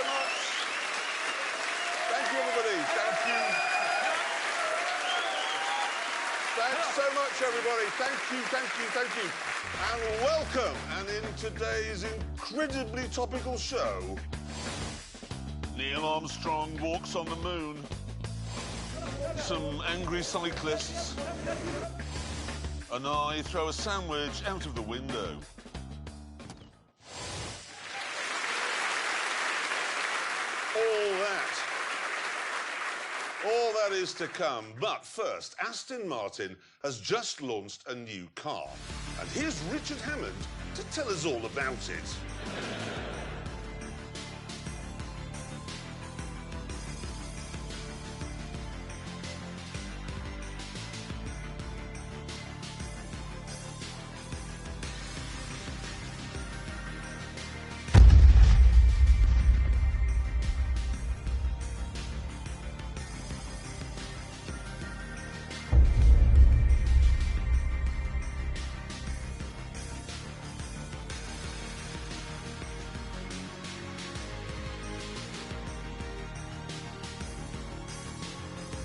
much. Thank you, everybody. Thank you. Thanks so much, everybody. Thank you, thank you, thank you. And welcome. And in today's incredibly topical show, Neil Armstrong walks on the moon, some angry cyclists, and I throw a sandwich out of the window. All that is to come. But first, Aston Martin has just launched a new car. And here's Richard Hammond to tell us all about it.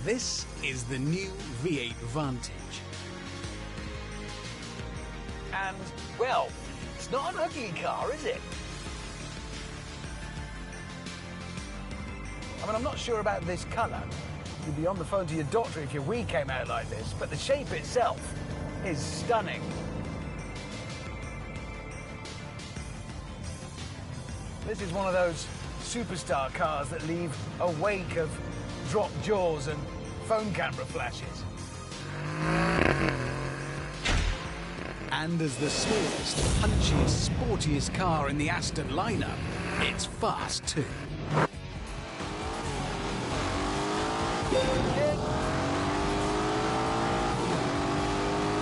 This is the new V8 Vantage. And, well, it's not an ugly car, is it? I mean, I'm not sure about this colour. You'd be on the phone to your doctor if your wee came out like this, but the shape itself is stunning. This is one of those superstar cars that leave a wake of dropped jaws and phone camera flashes. And as the smallest, punchiest, sportiest car in the Aston lineup, it's fast too.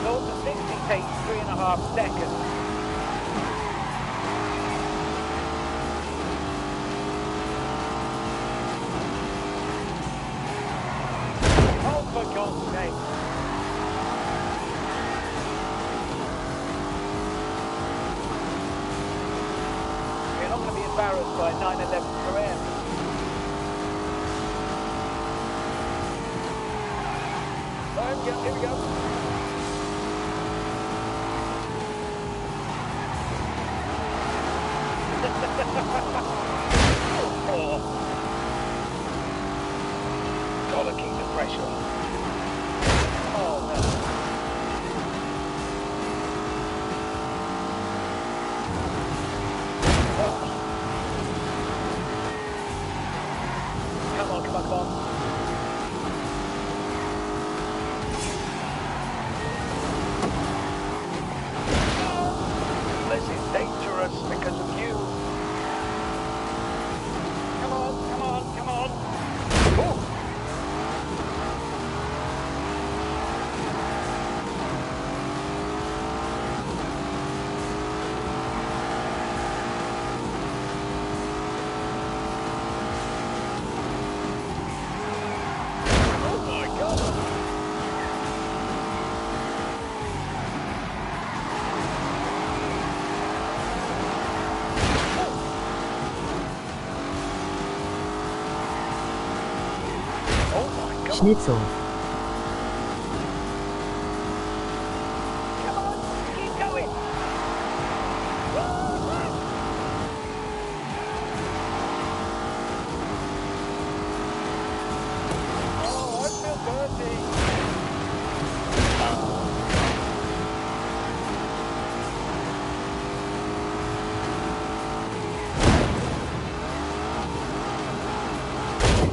Zero to 60 takes 3.5 seconds. For God's sake. You're not going to be embarrassed by 911 per air. Here we go. Oh. Gotta keep the pressure on. Oh, no. Oh. Come on, come on, come on. This is dangerous because of you. Come on, come on, come on. Oh. Schnitzel. Come on, keep going. Oh, I feel dirty.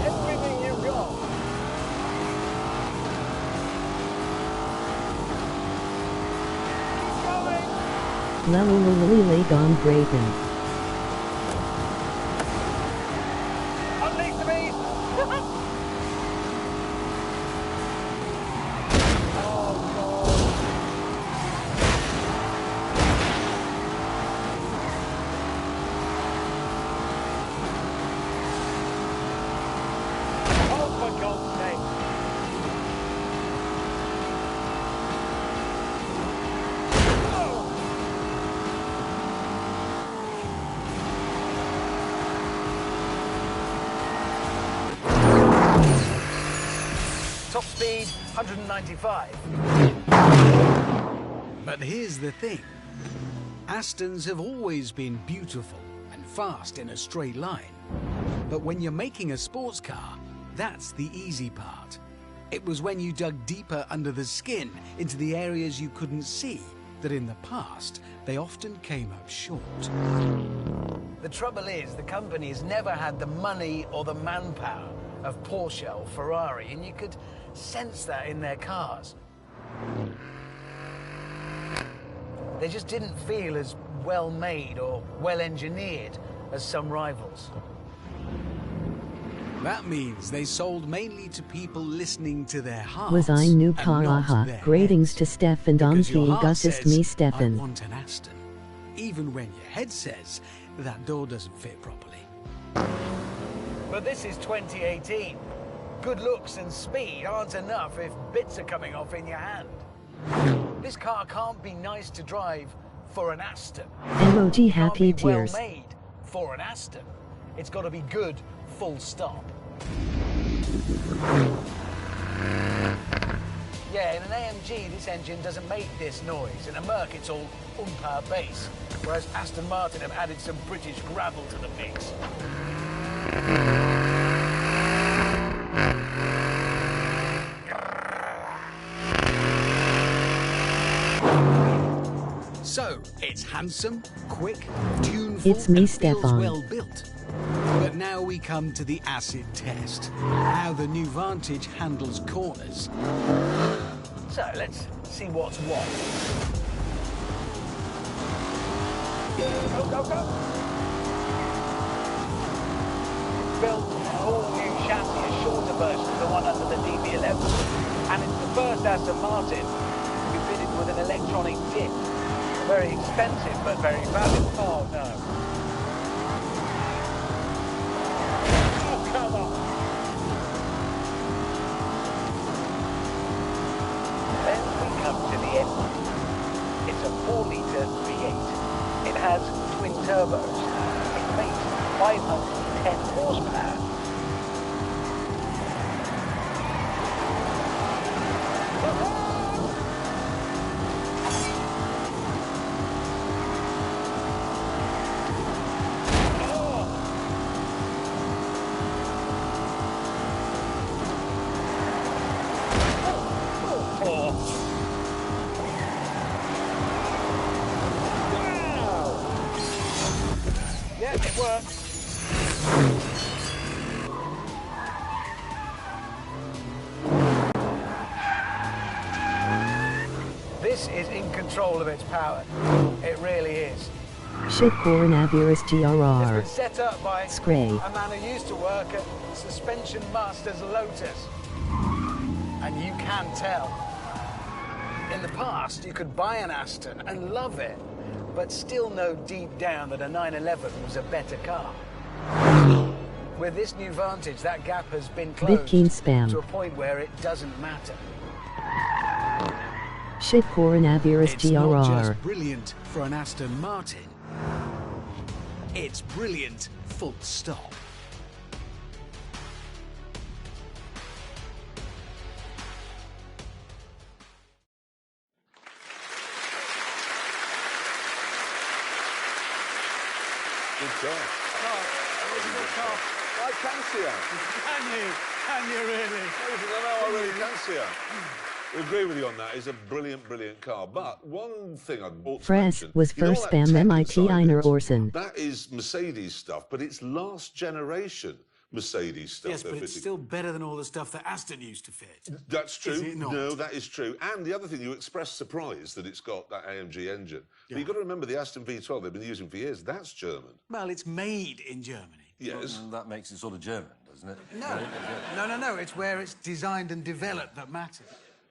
Everything you've got. Lelulululule gone Brayton. Unleash the beast! Oh, God. Oh, for God's sake. Top speed, 195. But here's the thing. Astons have always been beautiful and fast in a straight line. But when you're making a sports car, that's the easy part. It was when you dug deeper under the skin into the areas you couldn't see that in the past they often came up short. The trouble is, the company's never had the money or the manpower of Porsche or Ferrari, and you could sense that in their cars. They just didn't feel as well made or well engineered as some rivals. That means they sold mainly to people listening to their hearts. Was I new and car not aha. their Greetings heads. to Stefan Because your Donfi heart Gussist says, me I Stefan. want an Aston. Even when your head says that door doesn't fit properly. But this is 2018. Good looks and speed aren't enough if bits are coming off in your hand. This car can't be nice to drive for an Aston. Emoji It can't happy be well tears. made for an Aston. It's got to be good, full stop. Yeah, in an AMG, this engine doesn't make this noise. In a Merc, it's all power bass. Whereas Aston Martin have added some British gravel to the mix. So, it's handsome, quick, tuneful, It's me, and feels Stefan. well built. But now we come to the acid test. How the new Vantage handles corners. So let's see what's what. Go, go, go! Built an all-new chassis, a shorter version of the one under the DB11. And it's the first Aston Martin to be fitted with an electronic dip. Very expensive, but very valid. Oh, no. Oh, come on! Then we come to the end. It's a 4-litre V8. It has twin turbos. It makes 510 horsepower. Yeah, it works. This is in control of its power. It really is. Shit coronavirus It's GRR. been set up by Scray. a man who used to work at Suspension Masters Lotus. And you can tell. In the past, you could buy an Aston and love it, but still know deep down that a 911 was a better car. With this new Vantage, that gap has been closed Bitcoin spam. to a point where it doesn't matter. Shit coronavirus It's not GRR. just brilliant for an Aston Martin. It's brilliant, full stop. Good job. I can see her. Can you really? I really can see her. We agree with you on that. It's a brilliant, brilliant car. But one thing I ought to Fress mention, was you know first all that spam tech MIT inside Einer it? Orson. That is Mercedes stuff, but it's last generation Mercedes stuff. Yes, they're but it's fitting. still better than all the stuff that Aston used to fit. That's true. Is it not? No, that is true. And the other thing, you expressed surprise that it's got that AMG engine. But Yeah. you've got to remember the Aston V12 they've been using for years. That's German. Well, it's made in Germany. Yes. Well, that makes it sort of German, doesn't it? No. It's where it's designed and developed that matters.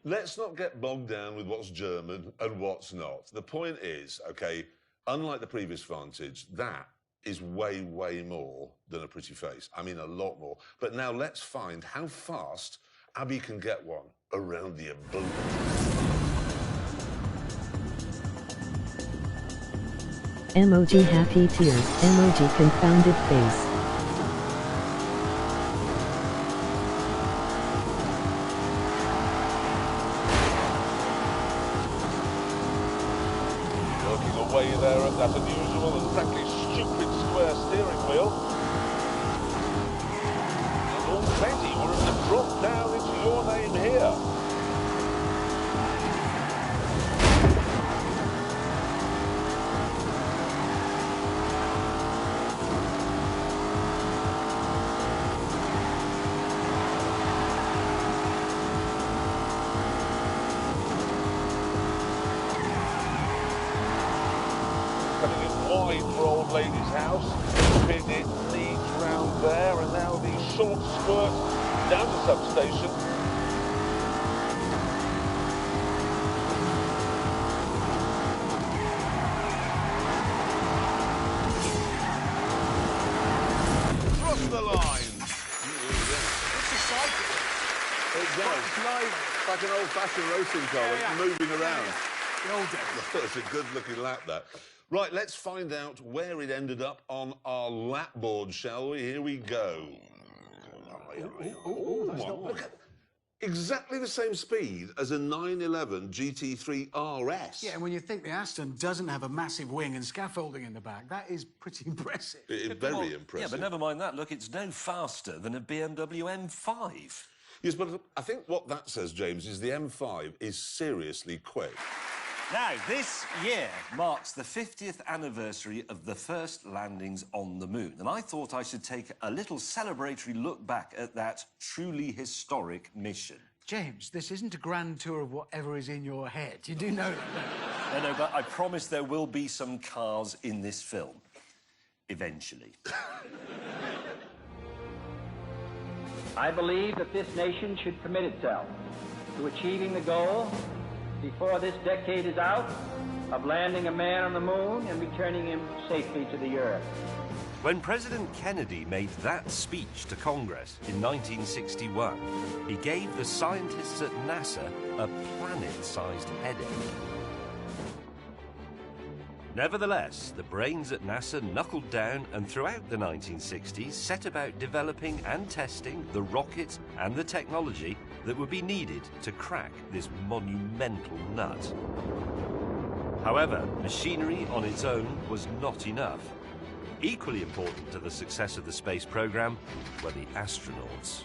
Let's not get bogged down with what's German and what's not. The point is, OK, unlike the previous Vantage, that is way, way more than a pretty face. I mean, a lot more. But now let's find how fast Abby can get one around the abode. Emoji happy tears. Emoji confounded face. away there at that unusual and frankly stupid square steering wheel. And already we're at the drop down into your name here. Coming in wide for old lady's house, keeping it neat round there, and now the short squirt down to substation. Cross the line. It's exciting. It does. It's live. It's like an old-fashioned racing car, moving around. The old days. It's a good-looking lap, that. Right, let's find out where it ended up on our lap board, shall we? Here we go. Look at exactly the same speed as a 911 GT3 RS. Yeah, and when you think the Aston doesn't have a massive wing and scaffolding in the back, that is pretty impressive. Very impressive. Yeah, but never mind that. Look, it's no faster than a BMW M5. Yes, but I think what that says, James, is the M5 is seriously quick. Now, this year marks the 50th anniversary of the first landings on the moon, and I thought I should take a little celebratory look back at that truly historic mission. James, this isn't a grand tour of whatever is in your head. You do know that. No, but I promise there will be some cars in this film. Eventually. I believe that this nation should commit itself to achieving the goal before this decade is out of landing a man on the moon and returning him safely to the earth. When President Kennedy made that speech to Congress in 1961, he gave the scientists at NASA a planet-sized headache. Nevertheless, the brains at NASA knuckled down and throughout the 1960s set about developing and testing the rockets and the technology that would be needed to crack this monumental nut. However, machinery on its own was not enough. Equally important to the success of the space program were the astronauts.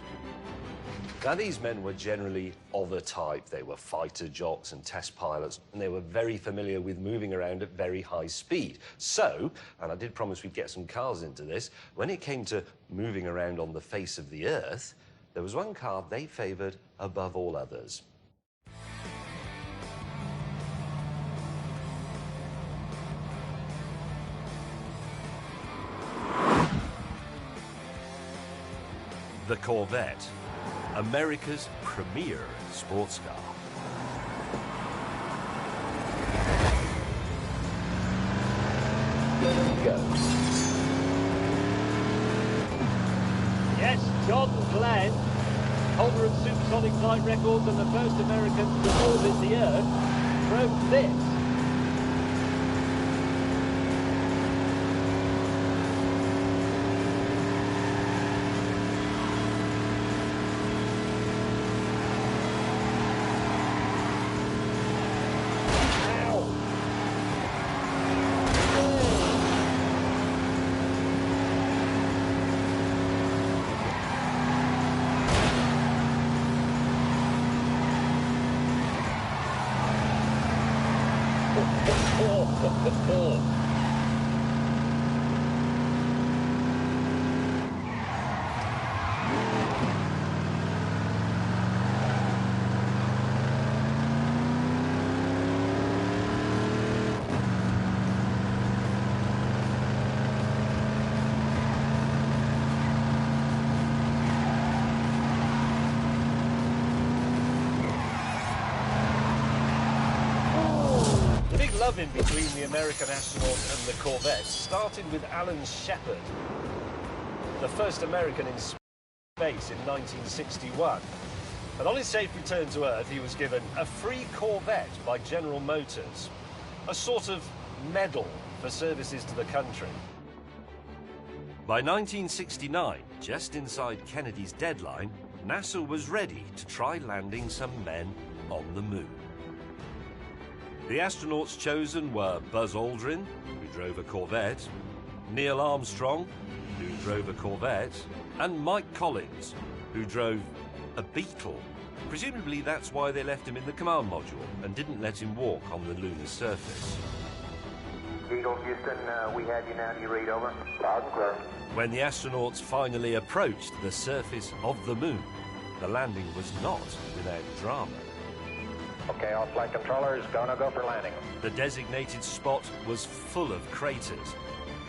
Now, these men were generally of a type. They were fighter jocks and test pilots, and they were very familiar with moving around at very high speed. So, and I did promise we'd get some cars into this, when it came to moving around on the face of the Earth, there was one car they favoured above all others. The Corvette, America's premier sports car. Go. Yes, John Glenn, holder of supersonic flight records and the first American to orbit the Earth, drove this. Loving between the American astronaut and the Corvette started with Alan Shepard, the first American in space in 1961. And on his safe return to Earth, he was given a free Corvette by General Motors, a sort of medal for services to the country. By 1969, just inside Kennedy's deadline, NASA was ready to try landing some men on the moon. The astronauts chosen were Buzz Aldrin, who drove a Corvette, Neil Armstrong, who drove a Corvette, and Mike Collins, who drove a Beetle. Presumably that's why they left him in the command module and didn't let him walk on the lunar surface. Eagle Houston, we have you now. Do you read over? Loud and clear. When the astronauts finally approached the surface of the moon, the landing was not without drama. Okay, all flight controllers, gonna go for landing. The designated spot was full of craters,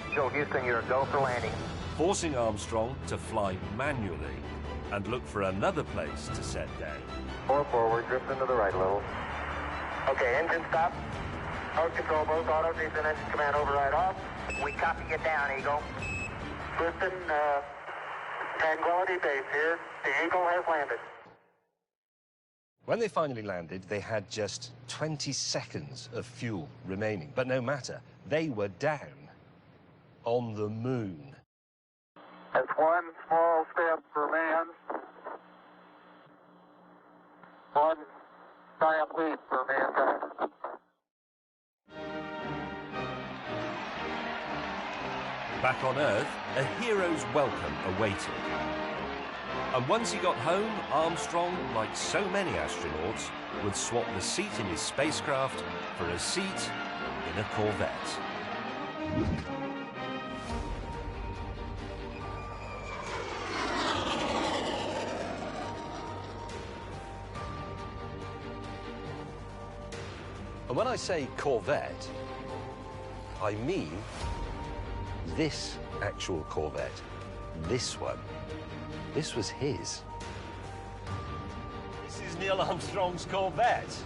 Eagle Houston, you're a go for landing. forcing Armstrong to fly manually and look for another place to set down. 4 forward, drifting to the right a little. Okay, engine stop. Out control, both autos, engine command override off. We copy you down, Eagle. Houston, Tranquility Base here. The Eagle has landed. When they finally landed, they had just 20 seconds of fuel remaining. But no matter, they were down on the moon. That's one small step for man, one giant leap for mankind. Back on Earth, a hero's welcome awaited. And once he got home, Armstrong, like so many astronauts, would swap the seat in his spacecraft for a seat in a Corvette. And when I say Corvette, I mean this actual Corvette. This one. This was his. This is Neil Armstrong's Corvette.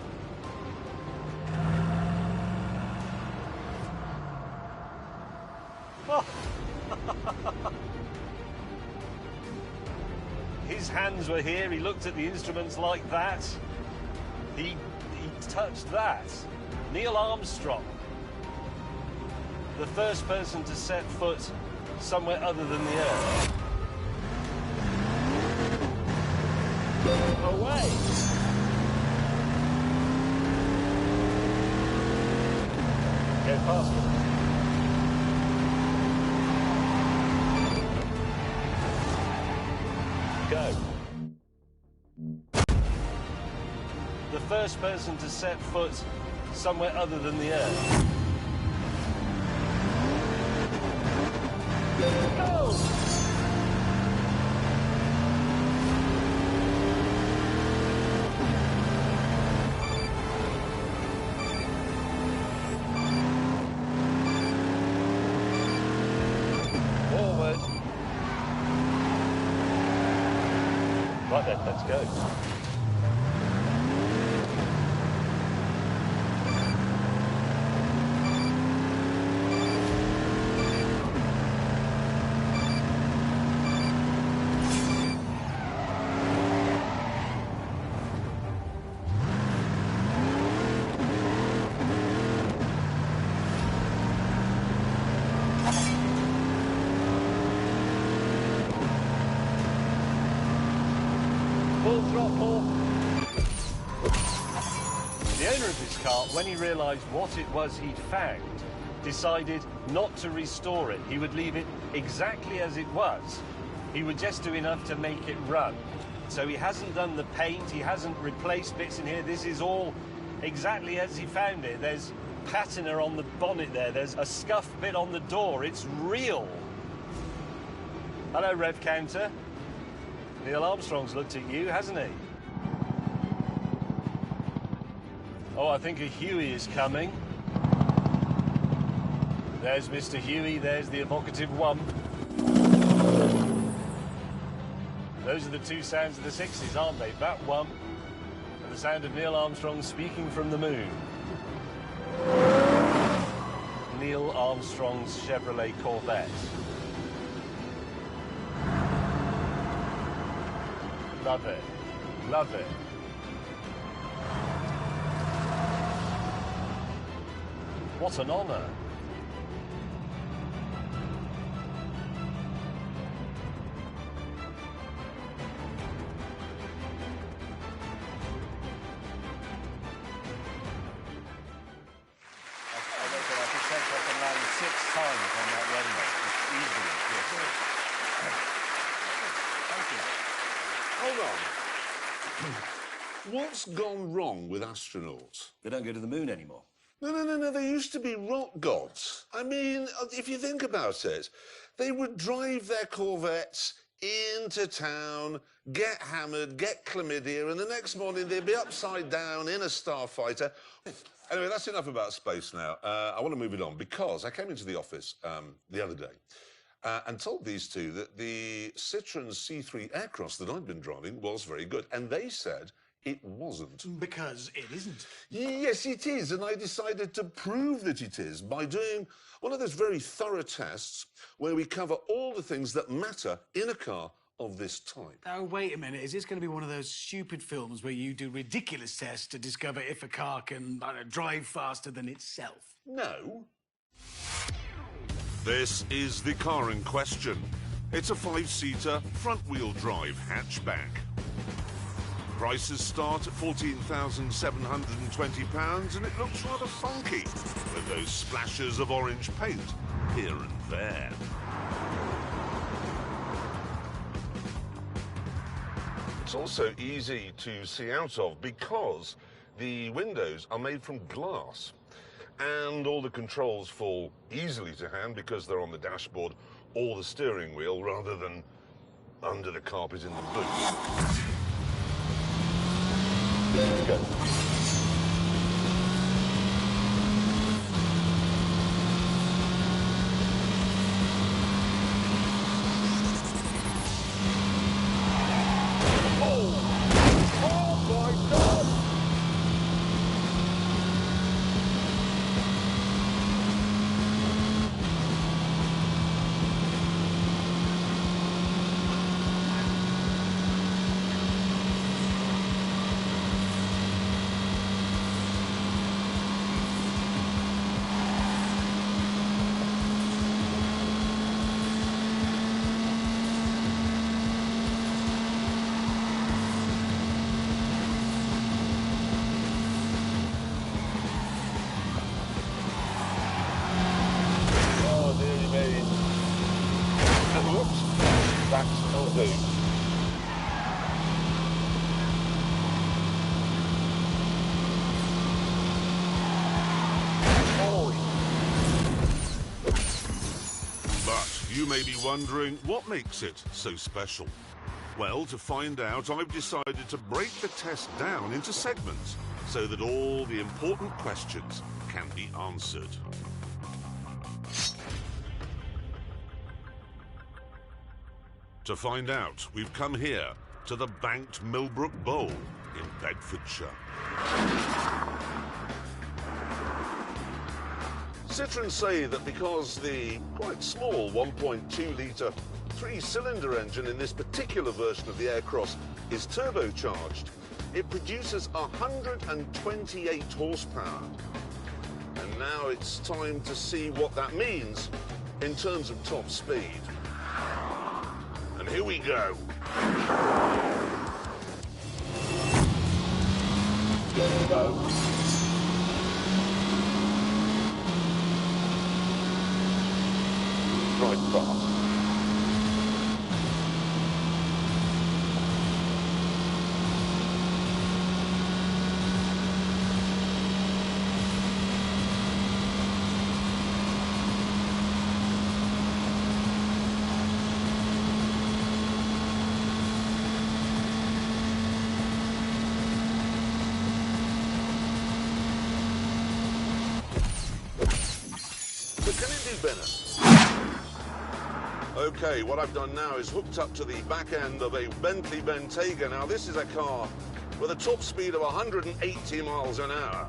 Oh. His hands were here. He looked at the instruments like that. He touched that. Neil Armstrong, the first person to set foot somewhere other than the Earth. Away! Go faster. Go. The first person to set foot somewhere other than the Earth. Go! Forward. Right then, let's go. Full throttle. The owner of this car, when he realised what it was he'd found, decided not to restore it. He would leave it exactly as it was. He would just do enough to make it run. So he hasn't done the paint, he hasn't replaced bits in here. This is all exactly as he found it. There's patina on the bonnet there. There's a scuffed bit on the door. It's real. Hello, rev counter. Neil Armstrong's looked at you, hasn't he? Oh, I think a Huey is coming. There's Mr. Huey, there's the evocative wump. Those are the two sounds of the 60s, aren't they? That wump and the sound of Neil Armstrong speaking from the moon. Neil Armstrong's Chevrolet Corvette. Love it. Love it. What an honour. hold on. What's gone wrong with astronauts? They don't go to the moon anymore. No. They used to be rock gods. I mean, if you think about it, they would drive their Corvettes into town, get hammered, get chlamydia, and the next morning they'd be upside down in a starfighter. Anyway, that's enough about space now. I want to move it on because I came into the office the other day and told these two that the Citroën C3 Aircross that I'd been driving was very good, and they said it wasn't. Because it isn't. Yes, it is, and I decided to prove that it is by doing one of those very thorough tests where we cover all the things that matter in a car of this type. Oh, wait a minute. Is this going to be one of those stupid films where you do ridiculous tests to discover if a car can, I don't know, drive faster than itself? No. This is the car in question. It's a 5-seater, front-wheel drive hatchback. Prices start at £14,720 and it looks rather funky, with those splashes of orange paint here and there. It's also easy to see out of because the windows are made from glass and all the controls fall easily to hand because they're on the dashboard or the steering wheel rather than under the carpet in the boot. There we go. You may be wondering what makes it so special. Well, to find out, I've decided to break the test down into segments so that all the important questions can be answered. To find out, we've come here to the banked Millbrook Bowl in Bedfordshire. Citroën say that because the quite small 1.2-litre 3-cylinder engine in this particular version of the Aircross is turbocharged, it produces 128 horsepower. And now it's time to see what that means in terms of top speed. And here we go. Go. Right fast. But can it do better? Okay, what I've done now is hooked up to the back end of a Bentley Bentayga. Now, this is a car with a top speed of 180 miles an hour.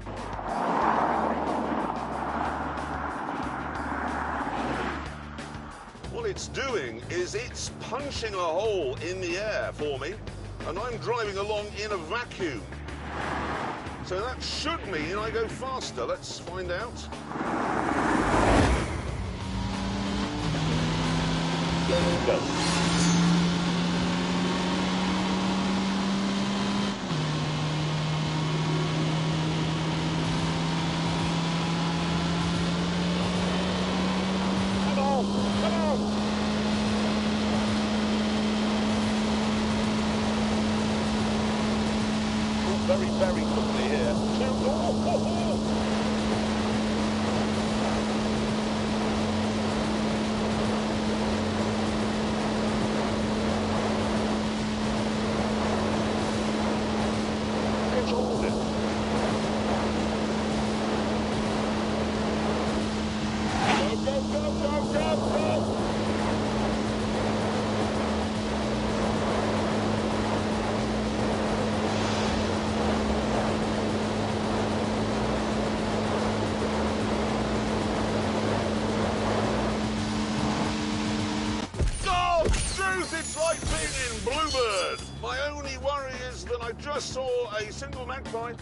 What it's doing is it's punching a hole in the air for me, and I'm driving along in a vacuum. So that should mean I go faster. Let's find out. Go. Come on, come on. very, very quickly here. Controlled it. Go, go, go, go, go, go! It's like being in Bluebird. My only worry is that I just saw a single magpie,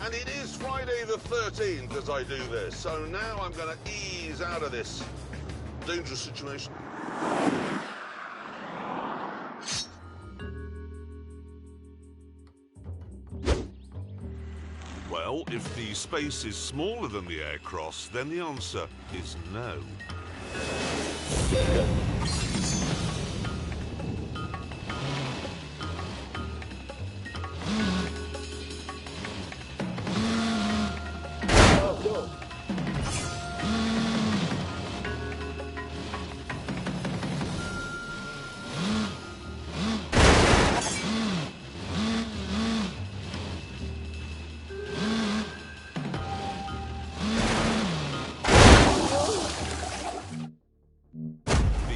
and it is Friday the 13th as I do this. So now I'm going to ease out of this dangerous situation. Well, if the space is smaller than the aircross, then the answer is no.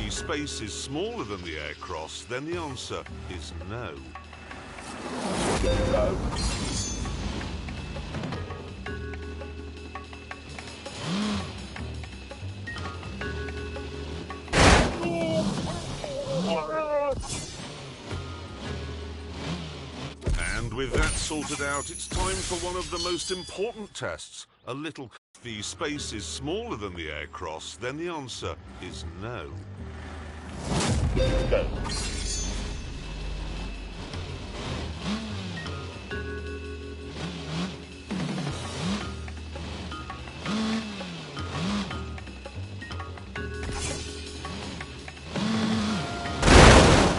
Space is smaller than the aircross, then the answer is no. No. And with that sorted out, it's time for one of the most important tests. A little. The space is smaller than the aircross, then the answer is no. Go.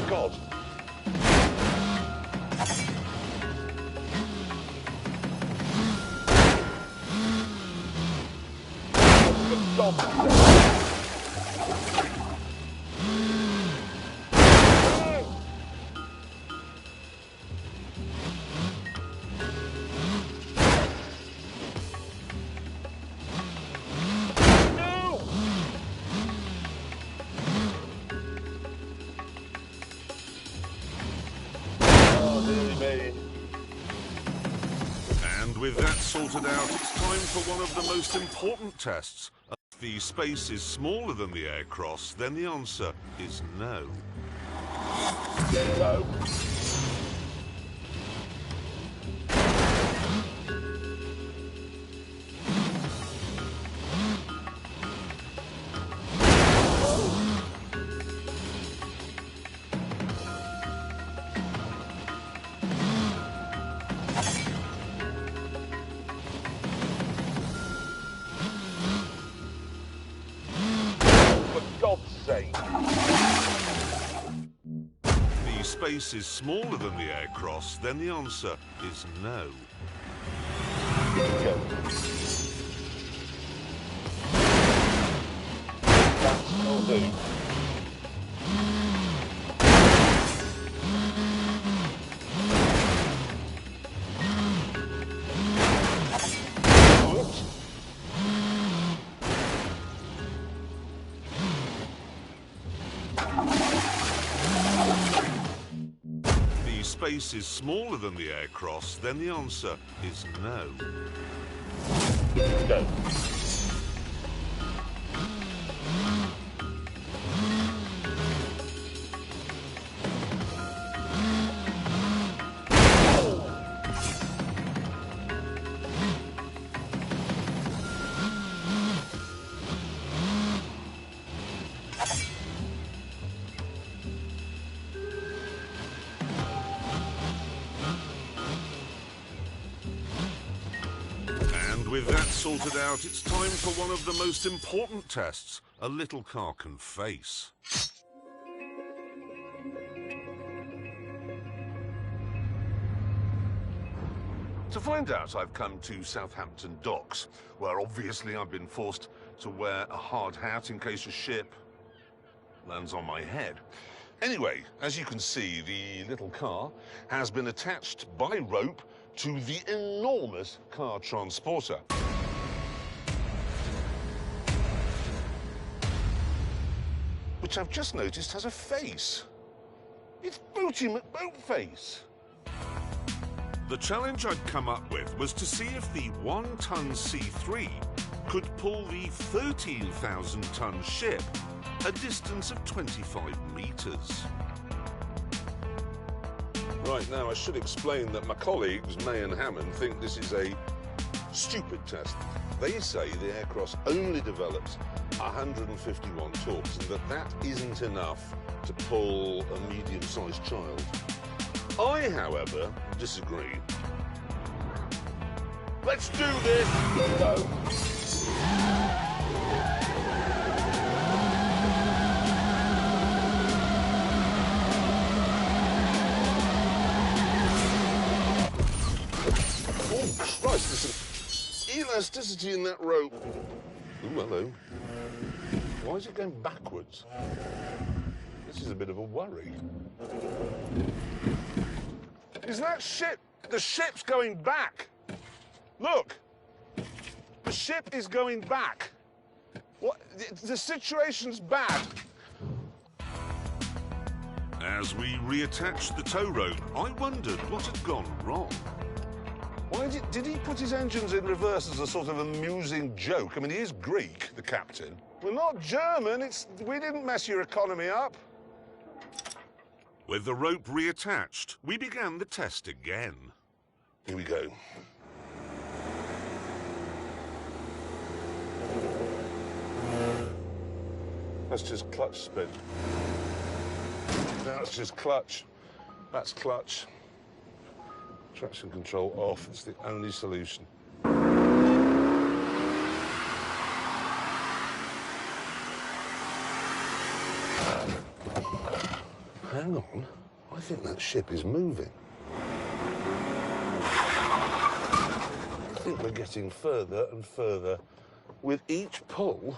God. God. And with that sorted out, it's time for one of the most important tests. If the space is smaller than the aircross, then the answer is no. No. Space is smaller than the aircross, then the answer is no. Go. That's all do. Space is smaller than the aircross, then the answer is no. Go. With that sorted out, it's time for one of the most important tests a little car can face. To find out, I've come to Southampton Docks, where obviously I've been forced to wear a hard hat in case a ship lands on my head. Anyway, as you can see, the little car has been attached by rope to the enormous car transporter. Which I've just noticed has a face. It's Booty McBoatface. The challenge I'd come up with was to see if the 1-ton C3 could pull the 13,000-ton ship a distance of 25 metres. Right, now I should explain that my colleagues, May and Hammond, think this is a stupid test. They say the aircraft only develops 151 torques and that isn't enough to pull a medium-sized child. I, however, disagree. Let's do this! Go. Oh, Christ, there's some elasticity in that rope. Ooh, hello. Why is it going backwards? This is a bit of a worry. Is that ship? The ship's going back. Look. The ship is going back. What? The situation's bad. As we reattached the tow rope, I wondered what had gone wrong. Why did he put his engines in reverse as a sort of amusing joke? I mean, he is Greek, the captain. We're not German. We didn't mess your economy up. With the rope reattached, we began the test again. Here we go. That's just clutch spin. That's just clutch. That's clutch. Traction control off. It's the only solution. Hang on. I think that ship is moving. I think we're getting further and further with each pull.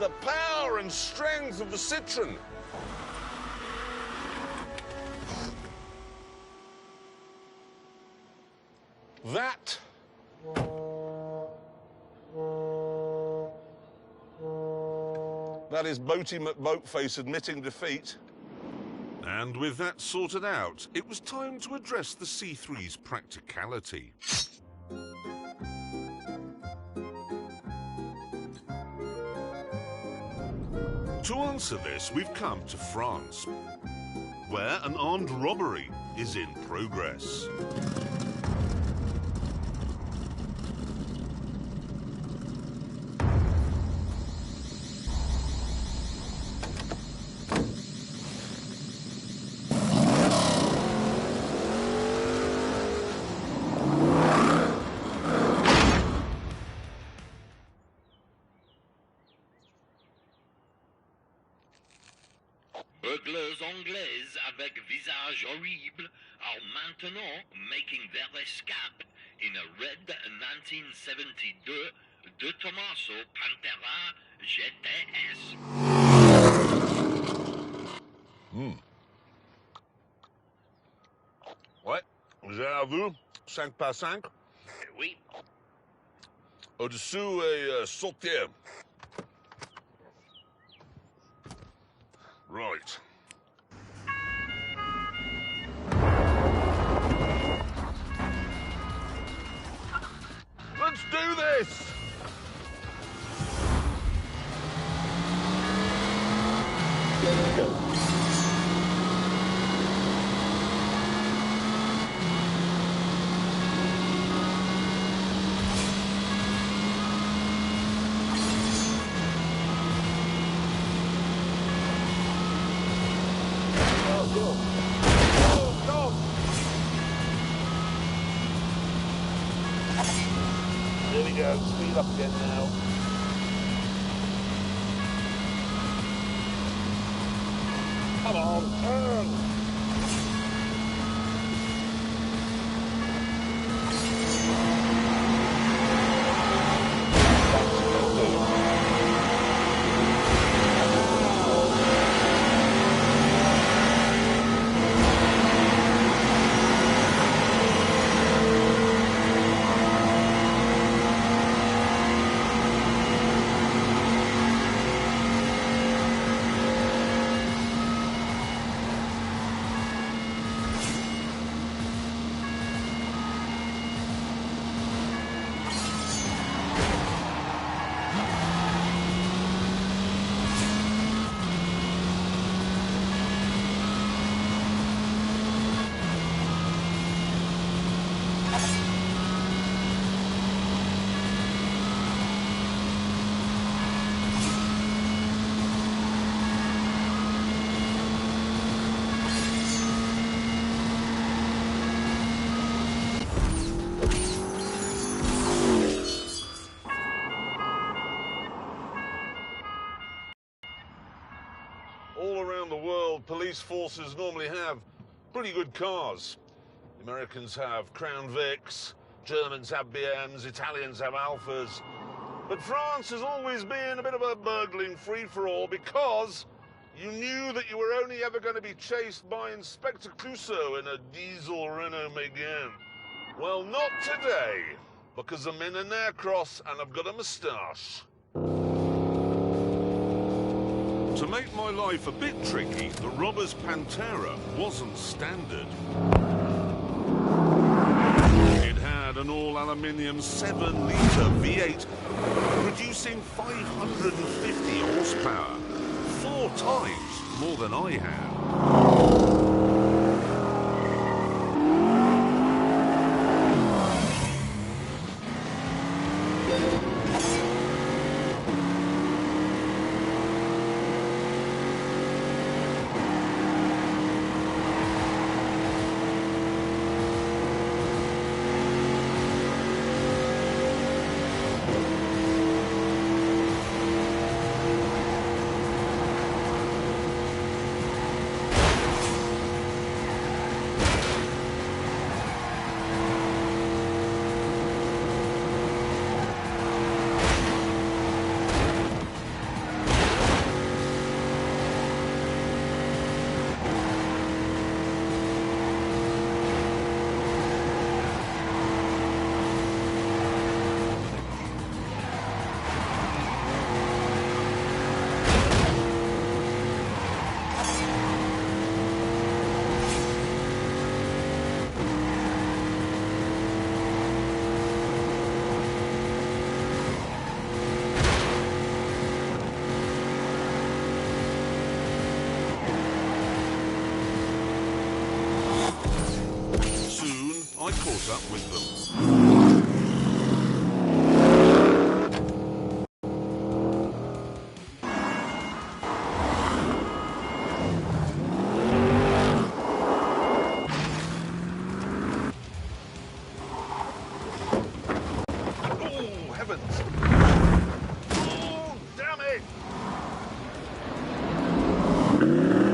the power and strength of the Citroen. That is Boaty McBoatface admitting defeat. And with that sorted out, it was time to address the C3's practicality. To answer this, we've come to France, where an armed robbery is in progress. Burglars anglaises avec visage horrible are maintenant making their escape in a red 1972 De Tomaso Pantera GTS. Ouais, j'ai à vous, 5 par 5. Oui. Au-dessous est sautier. Right. Let's do this! Here we go, speed up again now. Come on, turn! All around the world, police forces normally have pretty good cars. The Americans have Crown Vics, Germans have BMs, Italians have Alphas. But France has always been a bit of a burgling free-for-all because you knew that you were only ever going to be chased by Inspector Clouseau in a diesel Renault Megane. Well, not today, because I'm in an aircross and I've got a moustache. To make my life a bit tricky, the robber's Pantera wasn't standard. It had an all-aluminium 7-litre V8 producing 550 horsepower, 4 times more than I had. I caught up with them. Oh, heavens! Oh, damn it!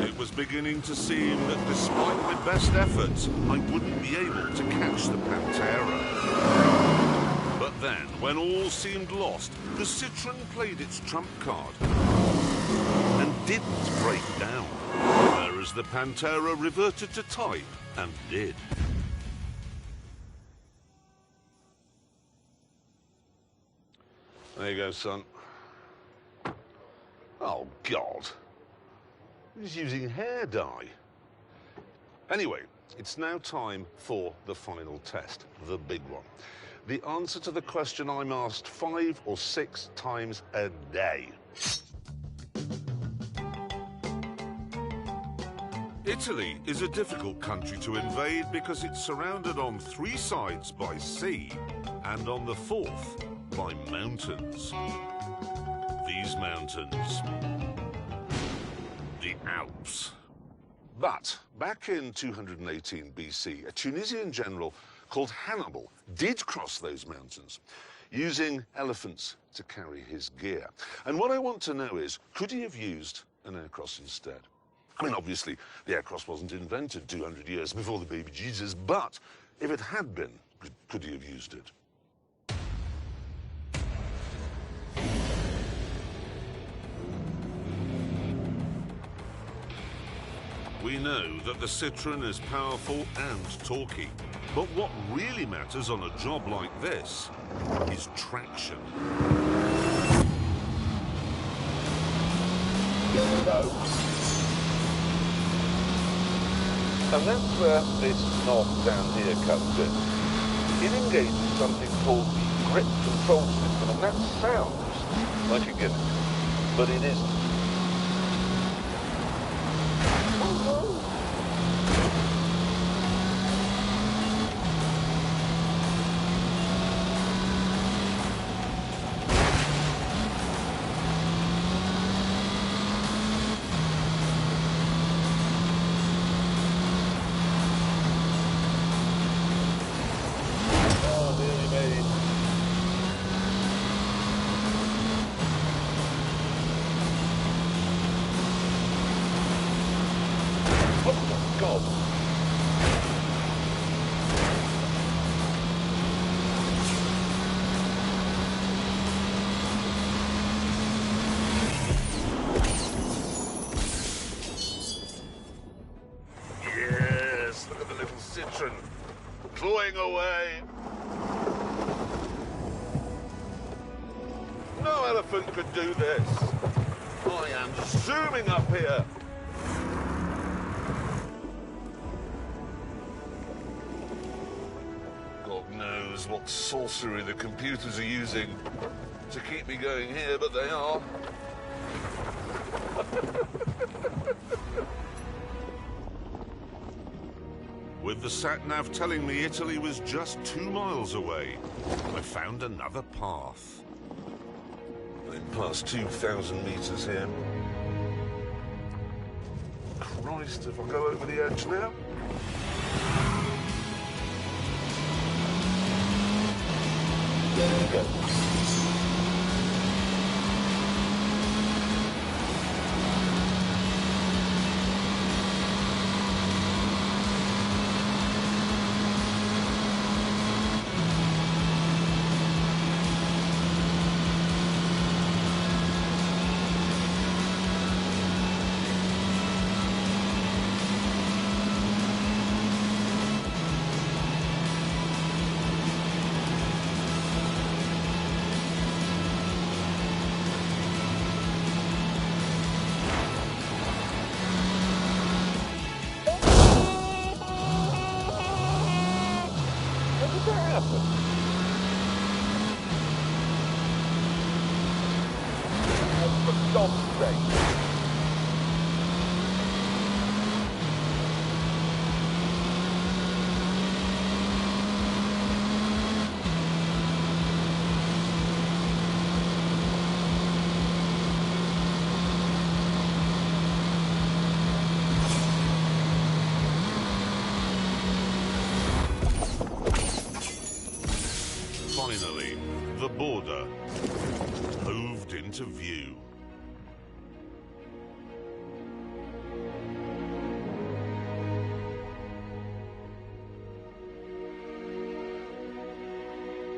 It was beginning to seem that despite my best efforts, I wouldn't be able to catch the Pantera. But then, when all seemed lost, the Citroën played its trump card and didn't break down, whereas the Pantera reverted to type and did. There you go, son. Oh, God. He's using hair dye. Anyway, it's now time for the final test, the big one. The answer to the question I'm asked 5 or 6 times a day. Italy is a difficult country to invade because it's surrounded on 3 sides by sea and on the 4th by mountains. These mountains, the Alps. But back in 218 BC, a Tunisian general called Hannibal did cross those mountains using elephants to carry his gear. And what I want to know is, could he have used an aircross instead? I mean, obviously, the aircross wasn't invented 200 years before the baby Jesus, but if it had been, could he have used it? We know that the Citroën is powerful and torquey, but what really matters on a job like this is traction. And that's where this knob down here comes in. It engages something called the grip control system, and that sounds like a gimmick, but it isn't. Citroën, clawing away. No elephant could do this. I am zooming up here. God knows what sorcery the computers are using to keep me going here, but they are. With the sat-nav telling me Italy was just 2 miles away, I found another path. I'm past 2,000 meters here. Christ, if I go over the edge now. There we go. finally, the border moved into view.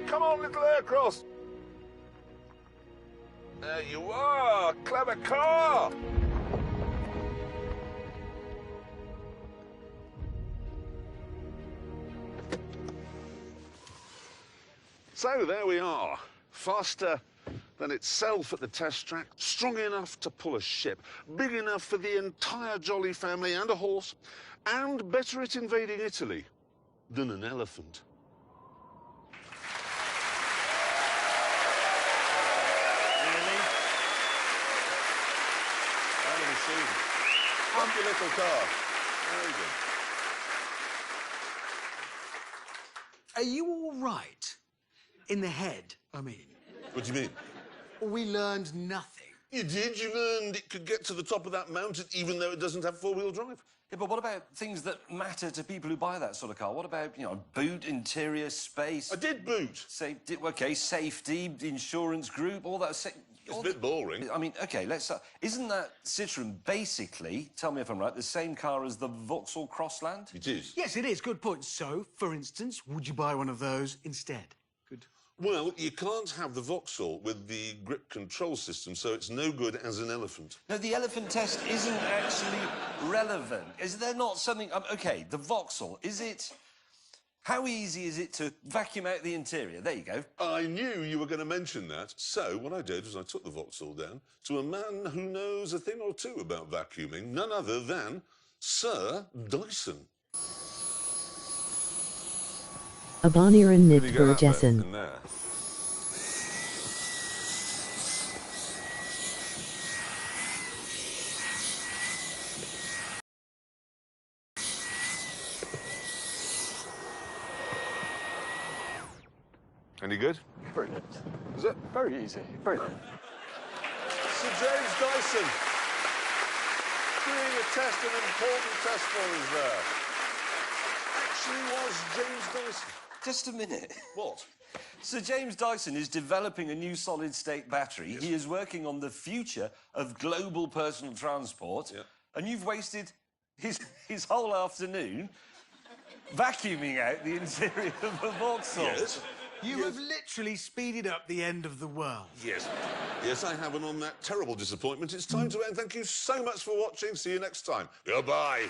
Come on, little aircraft! There you are! Clever car! So there we are, faster than itself at the test track, strong enough to pull a ship, big enough for the entire Jolly family and a horse, and better at invading Italy than an elephant. Really? How many seasons? Happy little car. Very good. Are you all right? In the head, I mean. What do you mean? We learned nothing. You did. You learned it could get to the top of that mountain even though it doesn't have four-wheel drive. Yeah, but what about things that matter to people who buy that sort of car? What about, you know, boot, interior, space? I did boot. Safety, OK, safety, insurance group, all that... It's a bit boring. I mean, OK, let's... isn't that Citroën basically, tell me if I'm right, the same car as the Vauxhall Crossland? It is. Yes, it is. Good point. So, for instance, would you buy one of those instead? Good. Well, you can't have the Vauxhall with the grip control system, so it's no good as an elephant. No, the elephant test isn't actually relevant. Is there not something... OK, the Vauxhall, is it... How easy is it to vacuum out the interior? There you go. I knew you were going to mention that. So what I did was I took the Vauxhall down to a man who knows a thing or two about vacuuming, none other than Sir Dyson. Abonnieren nicht vergessen. Any good? Brilliant. Is it? Very easy. Brilliant. Sir James Dyson doing a test, an important test for us there. Actually was James Dyson. Just a minute. What? Sir James Dyson is developing a new solid-state battery. Yes. He is working on the future of global personal transport. Yeah. And you've wasted his whole afternoon vacuuming out the interior of a Vauxhall. Yes. You have literally speeded up the end of the world. Yes. Yes, I have, and on that terrible disappointment, it's time to end. Thank you so much for watching. See you next time. Goodbye.